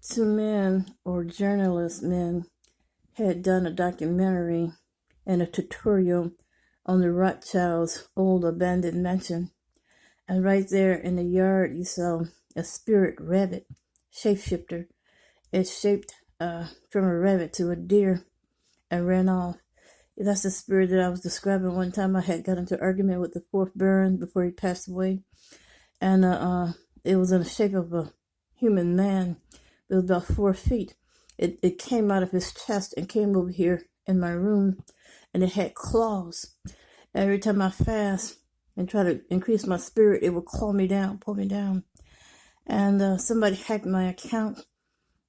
Two men, or journalist men, had done a documentary and a tutorial on the Rothschilds' old abandoned mansion. And right there in the yard, you saw a spirit rabbit, shapeshifter. It shaped from a rabbit to a deer and ran off. That's the spirit that I was describing one time. I had got into an argument with the fourth Baron before he passed away. And it was in the shape of a human man. It was about 4 feet. It came out of his chest and came over here in my room, and it had claws. Every time I fast and try to increase my spirit, it would claw me down, pull me down. And somebody hacked my account.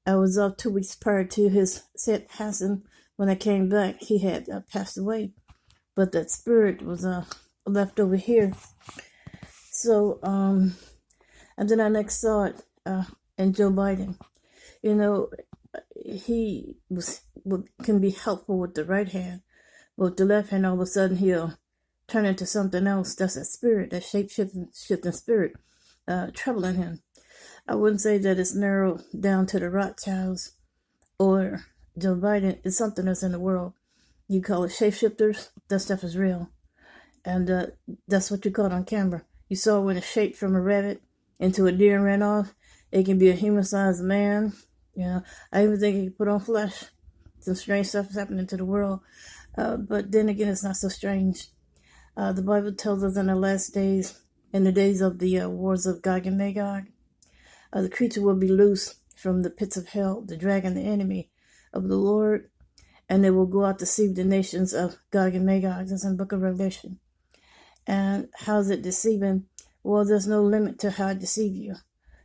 I was off 2 weeks prior to his said passing. When I came back, he had passed away, but that spirit was left over here. So, and then I next saw it in Joe Biden. You know, he can be helpful with the right hand, but with the left hand, all of a sudden he'll turn into something else. That's a spirit, that shape-shifting spirit, troubling him. I wouldn't say that it's narrowed down to the Rothschilds or Joe Biden. It's something that's in the world. You call it shapeshifters. That stuff is real, and that's what you caught on camera. You saw when it shaped from a rabbit into a deer and ran off. It can be a human-sized man. You know, I even think it can put on flesh. Some strange stuff is happening to the world. But then again, it's not so strange. The Bible tells us in the last days, in the days of the wars of Gog and Magog, the creature will be loose from the pits of hell, the dragon, the enemy of the Lord, and they will go out to deceive the nations of Gog and Magog. That's in the book of Revelation. And how's it deceiving? Well, there's no limit to how it deceive you.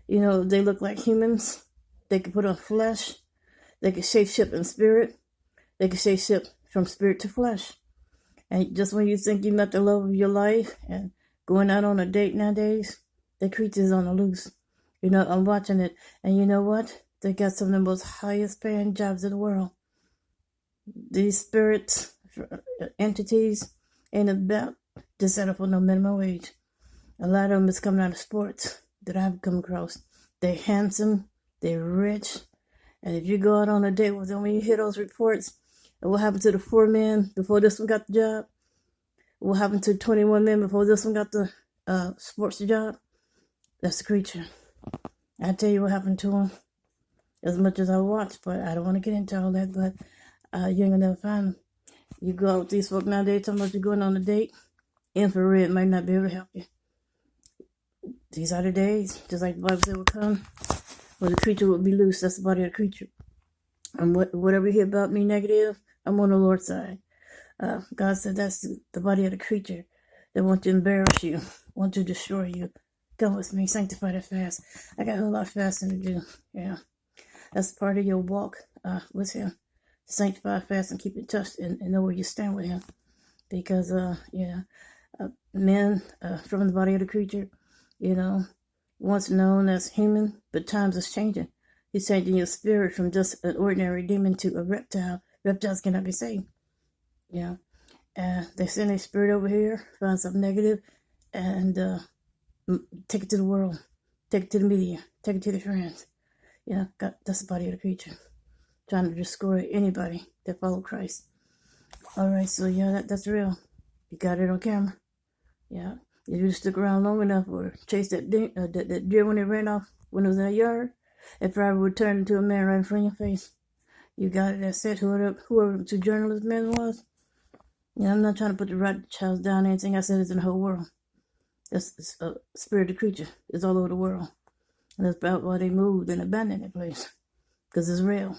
You know, they look like humans. They can put on flesh. They can shape-shift in spirit. They can shape-shift from spirit to flesh. And just when you think you met the love of your life and going out on a date nowadays, the creature's on the loose. You know, I'm watching it. And you know what? They got some of the most highest paying jobs in the world. These spirits, entities, ain't about to settle for no minimum wage. A lot of them is coming out of sports that I've come across. They're handsome, they're rich, and if you go out on a date with them, when you hear those reports, what happened to the 4 men before this one got the job? What happened to 21 men before this one got the sports job? That's the creature. I tell you what happened to them. As much as I watch, but I don't want to get into all that, but you ain't gonna never find them. You go out with these folk nowadays, talking about you going on a date, infrared might not be able to help you. These are the days, just like the Bible said will come, where the creature will be loose. That's the body of the creature. And whatever you hear about me negative, I'm on the Lord's side. God said that's the body of the creature that want to embarrass you, want to destroy you. Come with me, sanctify that fast. I got a whole lot of fasting to do. Yeah, that's part of your walk with Him. Sanctify fast and keep in touch and know where you stand with Him. Because, men from the body of the creature, you know, once known as human, but times is changing. He's changing your spirit from just an ordinary demon to a reptile. Reptiles cannot be saved. Yeah. They send their spirit over here, find something negative, and take it to the world. Take it to the media. Take it to the friends. Yeah, that's the body of the creature. Trying to destroy anybody that follow Christ. All right, so yeah, that's real. You got it on camera. Yeah. If you stick around long enough or chase that deer when it ran off when it was in the yard, it probably would turn into a man right in front of your face. You got it. That's it. Whoever the 2 journalist men was. Yeah, I'm not trying to put the Rothschilds down. Anything I said is in the whole world. That's a spirit of the creature. It's all over the world. And that's about why they moved and abandoned that place. Because it's real.